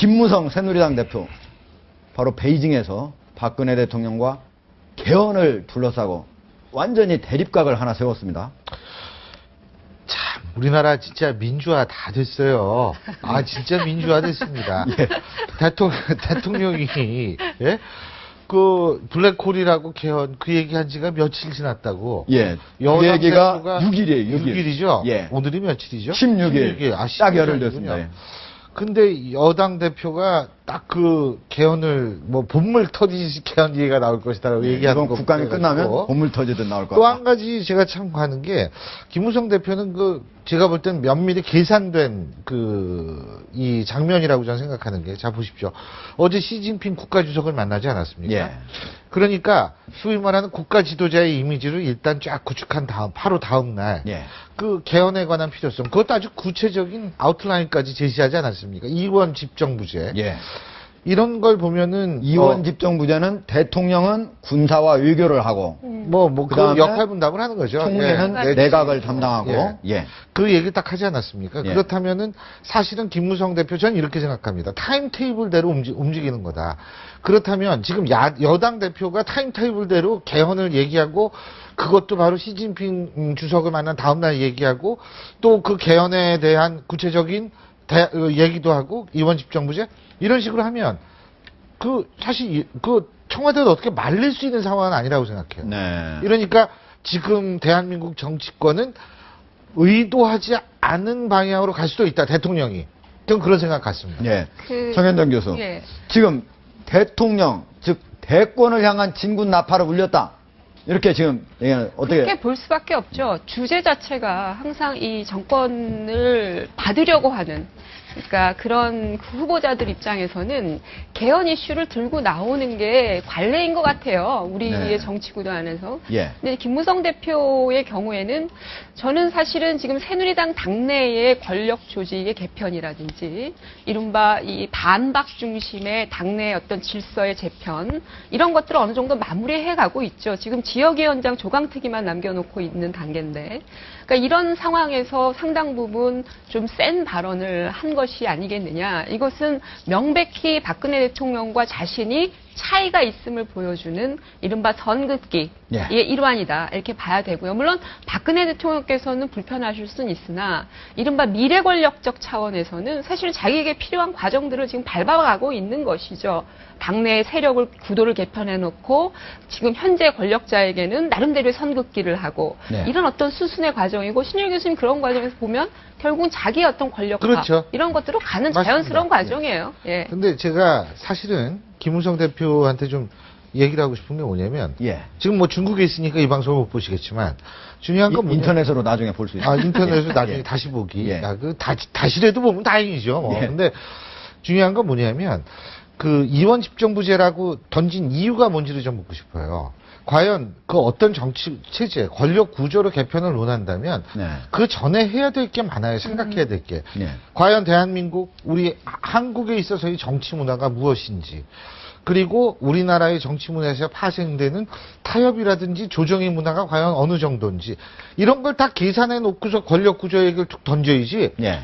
김무성 새누리당 대표 바로 베이징에서 박근혜 대통령과 개헌을 둘러싸고 완전히 대립각을 하나 세웠습니다. 참, 우리나라 진짜 민주화 다 됐어요. 아, 진짜 민주화 됐습니다. 예. 대통령이, 예? 그, 블랙홀이라고 개헌, 그 얘기 한 지가 며칠 지났다고. 예. 그 여당 얘기가 대표가 6일이에요, 6일이죠? 예. 오늘이 며칠이죠? 16일. 아, 딱 16일 열흘 이군요. 됐습니다. 예. 근데 여당 대표가 딱 그 개헌을 뭐 본물 터지듯이 개헌 얘기가 나올 것이다라고 얘기하는 이번 거 국감이 끝나면 보고 본물 터지듯 나올 것 또 같다. 한 가지 제가 참고하는 게 김무성 대표는 그 제가 볼 땐 면밀히 계산된 그 이 장면이라고 저는 생각하는 게 자 보십시오. 어제 시진핑 국가주석을 만나지 않았습니까? 예. 그러니까 소위 말하는 국가 지도자의 이미지를 일단 쫙 구축한 다음 바로 다음 날 예. 그 개헌에 관한 필요성 그것도 아주 구체적인 아웃라인까지 제시하지 않았습니까? 이원 집정부제 예. 이런 걸 보면은 이원 집정부제는 대통령은 군사와 외교를 하고 그 그다음에 역할 분담을 하는 거죠. 총리는 예. 내각을 담당하고 예. 그 얘기 딱 하지 않았습니까? 예. 그렇다면은 사실은 김무성 대표 전 이렇게 생각합니다. 타임테이블대로 움직이는 거다. 그렇다면 지금 여당 대표가 타임테이블대로 개헌을 얘기하고 그것도 바로 시진핑 주석을 만난 다음날 얘기하고 또 그 개헌에 대한 구체적인 얘기도 하고 이원 집정부제 이런 식으로 하면 그 사실 그 청와대를 어떻게 말릴 수 있는 상황은 아니라고 생각해요. 네. 이러니까 지금 대한민국 정치권은 의도하지 않은 방향으로 갈 수도 있다. 대통령이. 저는 그런 생각 같습니다. 예. 정현정 교수. 예. 지금 대통령 즉 대권을 향한 진군 나팔을 울렸다. 이렇게 지금 어떻게 그렇게 볼 수밖에 없죠. 주제 자체가 항상 이 정권을 받으려고 하는, 그러니까 그런 후보자들 입장에서는 개헌 이슈를 들고 나오는 게 관례인 것 같아요. 우리의 네. 정치 구도 안에서. 예. 근데 김무성 대표의 경우에는 저는 사실은 지금 새누리당 당내의 권력 조직의 개편이라든지 이른바 이 반박 중심의 당내의 어떤 질서의 재편 이런 것들을 어느 정도 마무리해 가고 있죠. 지금 지역위원장 조강특위만 남겨놓고 있는 단계인데, 그러니까 이런 상황에서 상당 부분 좀 센 발언을 한 것이 아니겠느냐. 이것은 명백히 박근혜 대통령과 자신이 차이가 있음을 보여주는 이른바 선긋기의 예. 일환이다. 이렇게 봐야 되고요. 물론 박근혜 대통령께서는 불편하실 수는 있으나 이른바 미래 권력적 차원에서는 사실 자기에게 필요한 과정들을 지금 밟아가고 있는 것이죠. 당내 세력을 구도를 개편해놓고 지금 현재 권력자에게는 나름대로의 선긋기를 하고 네. 이런 어떤 수순의 과정이고 신일 교수님 그런 과정에서 보면 결국은 자기의 어떤 권력화 그렇죠. 이런 것들로 가는 맞습니다. 자연스러운 과정이에요. 예. 근데 제가 사실은 김무성 대표한테 좀 얘기를 하고 싶은 게 뭐냐면 예. 지금 뭐 중국에 있으니까 이 방송을 못 보시겠지만 중요한 건 뭐냐- 인터넷으로 나중에 볼 수 있어요. 인터넷으로 나중에 예. 다시 보기. 예. 다시라도 보면 다행이죠. 뭐. 예. 근데 중요한 건 뭐냐면 그 이원 집정부제라고 던진 이유가 뭔지를 좀 묻고 싶어요. 과연 그 어떤 정치 체제, 권력 구조로 개편을 논한다면 네. 그 전에 해야 될 게 많아요. 생각해야 될 게. 네. 과연 대한민국, 우리 한국에 있어서의 정치 문화가 무엇인지, 그리고 우리나라의 정치 문화에서 파생되는 타협이라든지 조정의 문화가 과연 어느 정도인지, 이런 걸 다 계산해 놓고서 권력 구조 얘기를 툭 던져야지, 예.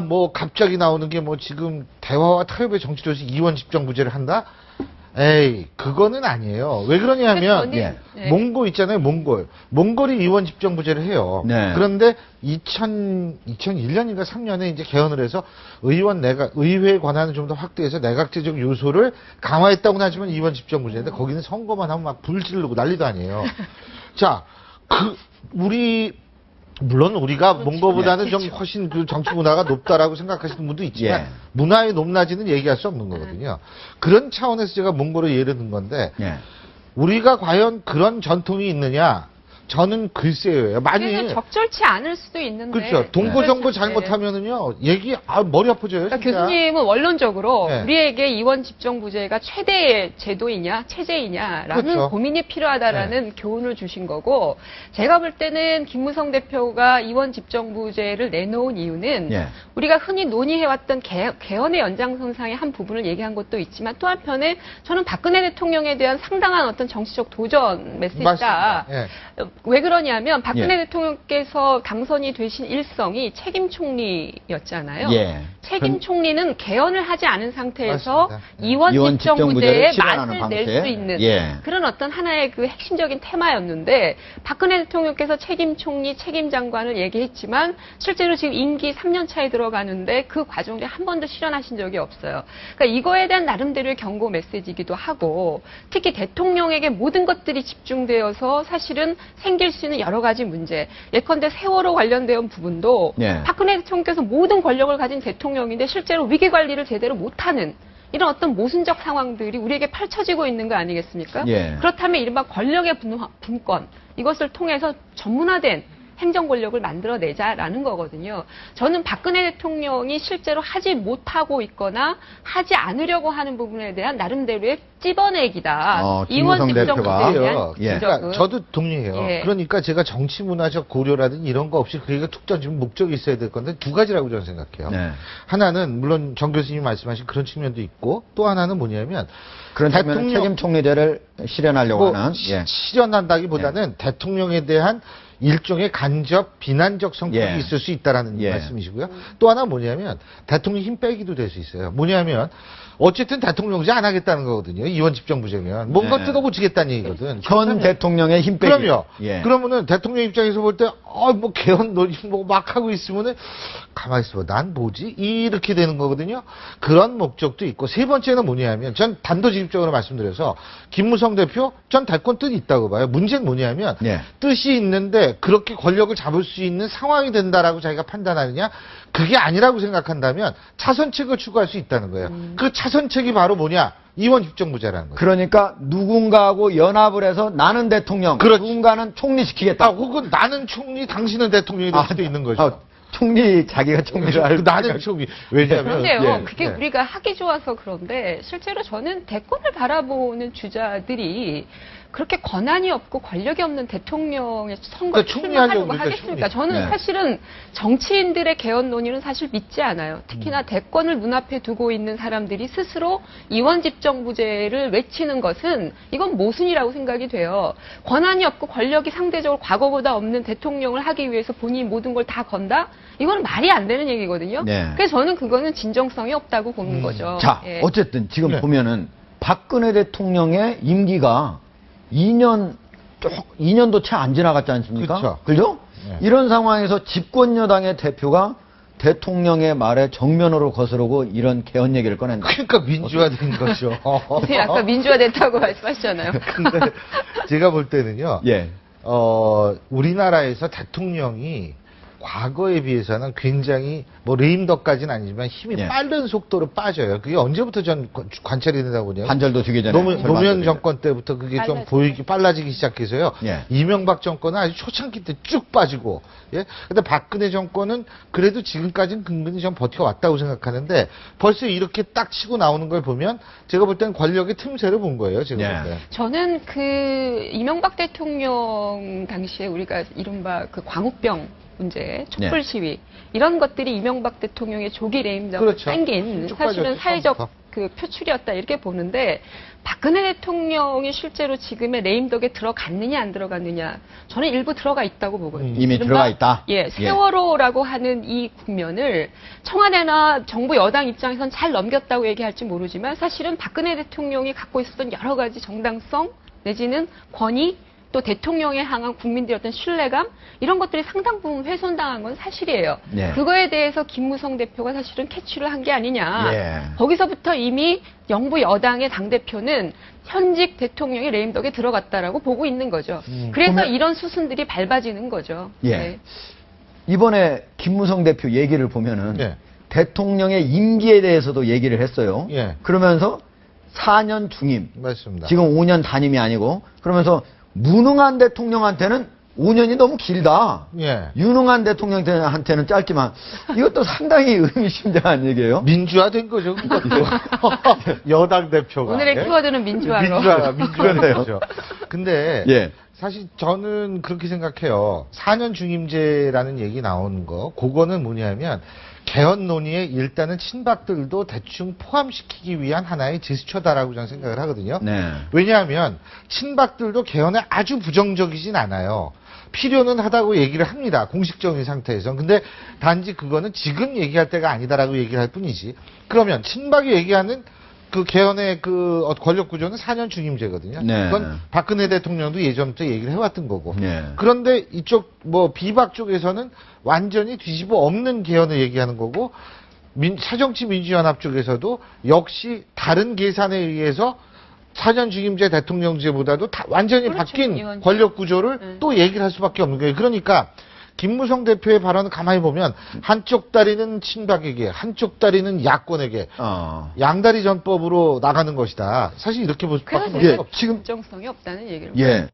뭐 갑자기 나오는 게 뭐 지금 대화와 타협의 정치로서 이원 집정부제를 한다? 에이, 그거는 아니에요. 왜 그러냐 하면, 저는, 예. 몽골 있잖아요, 몽골. 몽골이 이원 집정부제를 해요. 네. 그런데 2001년인가 3년에 이제 개헌을 해서 의회 권한을 좀 더 확대해서 내각제적 요소를 강화했다고는 하지만 이원 집정부제인데 거기는 선거만 하면 막 불지르고 난리도 아니에요. 자, 물론 우리가 몽고보다는 좀 훨씬 그 정치 문화가 높다라고 생각하시는 분도 있지만 예. 문화의 높낮이는 얘기할 수 없는 거거든요. 그런 차원에서 제가 몽고를 예를 든 건데 예. 우리가 과연 그런 전통이 있느냐? 저는 글쎄요. 많이 그래서 적절치 않을 수도 있는데. 그렇죠. 동고정보 그걸 잘못하면은요 머리 아프져요. 그러니까 진짜. 교수님은 원론적으로 네. 우리에게 이원 집정부제가 최대의 제도이냐 체제이냐라는 그렇죠. 고민이 필요하다라는 교훈을 주신 거고, 제가 볼 때는 김무성 대표가 이원 집정부제를 내놓은 이유는 예. 우리가 흔히 논의해왔던 개헌의 연장선상의 한 부분을 얘기한 것도 있지만 또 한편에 저는 박근혜 대통령에 대한 상당한 어떤 정치적 도전 메시지다. 맞습니다. 예. 왜 그러냐면 박근혜 예. 대통령께서 당선이 되신 일성이 책임 총리였잖아요. 예. 책임 총리는 개헌을 하지 않은 상태에서 맞습니다. 예. 이원 이원 집정부제의 실현하는 맛을 낼 방식. 수 있는 예. 그런 어떤 하나의 그 핵심적인 테마였는데 박근혜 대통령께서 책임 총리, 책임 장관을 얘기했지만 실제로 지금 임기 3년 차에 들어가는데 그 과정에 한 번도 실현하신 적이 없어요. 그러니까 이거에 대한 나름대로의 경고 메시지이기도 하고 특히 대통령에게 모든 것들이 집중되어서 사실은 생길 수 있는 여러 가지 문제. 예컨대 세월호 관련된 부분도 예. 박근혜 대통령께서 모든 권력을 가진 대통령인데 실제로 위기 관리를 제대로 못하는 이런 어떤 모순적 상황들이 우리에게 펼쳐지고 있는 거 아니겠습니까? 예. 그렇다면 이른바 권력의 분권 이것을 통해서 전문화된 행정 권력을 만들어내자라는 거거든요. 저는 박근혜 대통령이 실제로 하지 못하고 있거나 하지 않으려고 하는 부분에 대한 나름대로의 찝어내기다. 김무성 이원 대표가. 집정부제에 대한 예. 지적은. 그러니까 저도 동의해요. 예. 그러니까 제가 정치 문화적 고려라든지 이런 거 없이 그게 툭 던지면 목적이 있어야 될 건데 두 가지라고 저는 생각해요. 네. 하나는 물론 정 교수님이 말씀하신 그런 측면도 있고 또 하나는 뭐냐면 그런 측면 책임 총리제를 실현하려고 뭐 하는. 예. 실현한다기보다는 대통령에 대한 일종의 간접 비난적 성격이 예. 있을 수 있다라는 예. 말씀이시고요. 또 하나 뭐냐면 대통령 힘 빼기도 될 수 있어요. 뭐냐면 어쨌든 대통령제 안 하겠다는 거거든요. 이원 집정부제면 뭔가 네. 뜯어고치겠다는 얘기거든. 현 대통령의 힘 빼기. 그럼요. 예. 그러면은 대통령 입장에서 볼 때, 뭐 개헌 논의 막 하고 있으면은 가만히 있어봐. 난 뭐지? 이렇게 되는 거거든요. 그런 목적도 있고 세 번째는 뭐냐면 전 단도직입적으로 말씀드려서 김무성 대표 전 대권 뜻이 있다고 봐요. 문제는 뭐냐면 예. 뜻이 있는데 그렇게 권력을 잡을 수 있는 상황이 된다라고 자기가 판단하느냐? 그게 아니라고 생각한다면 차선책을 추구할 수 있다는 거예요. 그 차선책이 바로 뭐냐? 이원 집정부제라는 거예요. 그러니까 누군가하고 연합을 해서 나는 대통령, 그렇지. 누군가는 총리시키겠다. 혹은 나는 총리, 당신은 대통령이 될 수도 있는 거죠. 총리 자기가 총리를 할 나는 총리. 왜냐하면 그런데요, 예. 그게 예. 우리가 하기 좋아서 그런데 실제로 저는 대권을 바라보는 주자들이 그렇게 권한이 없고 권력이 없는 대통령의 선거에 그러니까 총리하려고 출마하려고 그러니까 하겠습니까? 총리. 저는 네. 사실은 정치인들의 개헌 논의는 사실 믿지 않아요. 특히나 대권을 눈앞에 두고 있는 사람들이 스스로 이원 집정부제를 외치는 것은 이건 모순이라고 생각이 돼요. 권한이 없고 권력이 상대적으로 과거보다 없는 대통령을 하기 위해서 본인이 모든 걸 다 건다? 이건 말이 안 되는 얘기거든요. 네. 그래서 저는 그거는 진정성이 없다고 보는 거죠. 자, 예. 어쨌든 지금 네. 보면은 박근혜 대통령의 임기가 2년도 채 안 지나갔지 않습니까? 그쵸. 그죠? 네. 이런 상황에서 집권 여당의 대표가 대통령의 말에 정면으로 거스르고 이런 개헌 얘기를 꺼낸다. 그러니까 민주화된 거죠. 선생님 아까 민주화됐다고 말씀하셨잖아요. 근데 제가 볼 때는요. 예. 우리나라에서 대통령이 과거에 비해서는 굉장히 뭐 레임덕까지는 아니지만 힘이 예. 빠른 속도로 빠져요. 그게 언제부터 전 관찰이 된다고 보냐면 반절도 주기 전에. 노무현 정권 때부터 그게 좀 빨라지죠. 빨라지기 시작해서요. 예. 이명박 정권은 아주 초창기 때 쭉 빠지고, 예. 근데 박근혜 정권은 그래도 지금까지는 근근히 좀 버텨왔다고 생각하는데 벌써 이렇게 딱 치고 나오는 걸 보면 제가 볼 때는 권력의 틈새를 본 거예요. 제가 예. 볼 때. 저는 그 이명박 대통령 당시에 우리가 이른바 그 광우병 문제, 촛불 네. 시위 이런 것들이 이명박 대통령의 조기 레임덕을 그렇죠. 땡긴 쭉 사실은 빠졌죠, 사회적 처음부터. 그 표출이었다 이렇게 보는데 박근혜 대통령이 실제로 지금의 레임덕에 들어갔느냐 안 들어갔느냐 저는 일부 들어가 있다고 보거든요. 이미 이른바 들어가 있다? 예, 세월호라고 하는 이 국면을 청와대나 정부 여당 입장에선 잘 넘겼다고 얘기할지 모르지만 사실은 박근혜 대통령이 갖고 있었던 여러 가지 정당성 내지는 권위 또 대통령에 향한 국민들의 어떤 신뢰감 이런 것들이 상당 부분 훼손당한 건 사실이에요. 네. 그거에 대해서 김무성 대표가 사실은 캐치를 한 게 아니냐. 예. 거기서부터 이미 영부 여당의 당대표는 현직 대통령의 레임덕에 들어갔다라고 보고 있는 거죠. 그래서 보면- 이런 수순들이 밟아지는 거죠. 예. 네. 이번에 김무성 대표 얘기를 보면은 예. 대통령의 임기에 대해서도 얘기를 했어요. 예. 그러면서 4년 중임, 맞습니다. 지금 5년 단임이 아니고 그러면서 무능한 대통령한테는 5년이 너무 길다. 예. 유능한 대통령한테는 짧지만 이것도 상당히 의미심장한 얘기예요. 민주화된 거죠, 그것도. 여당 대표가. 오늘의 예? 키워드는 민주화로. 민주화된 그러네요. 거죠. 근데 예. 사실 저는 그렇게 생각해요. 4년 중임제라는 얘기 나오는 거, 그거는 뭐냐면 개헌 논의에 일단은 친박들도 대충 포함시키기 위한 하나의 제스처다라고 저는 생각을 하거든요. 네. 왜냐하면 친박들도 개헌에 아주 부정적이진 않아요. 필요는 하다고 얘기를 합니다. 공식적인 상태에서. 근데 단지 그거는 지금 얘기할 때가 아니다라고 얘기를 할 뿐이지. 그러면 친박이 얘기하는 그 개헌의 그 권력 구조는 4년 중임제거든요. 네. 그건 박근혜 대통령도 예전부터 얘기를 해왔던 거고. 네. 그런데 이쪽 뭐 비박 쪽에서는 완전히 뒤집어 엎는 개헌을 얘기하는 거고, 새정치민주연합 쪽에서도 역시 다른 계산에 의해서 4년 중임제 대통령제보다도 완전히 그렇죠. 바뀐 이건 권력 구조를 또 얘기를 할 수밖에 없는 거예요. 그러니까 김무성 대표의 발언을 가만히 보면 한쪽 다리는 친박에게, 한쪽 다리는 야권에게 양다리 전법으로 나가는 것이다. 사실 이렇게 볼 수밖에 그래서 없어요. 지금 정성이 없다는 얘기를. 예.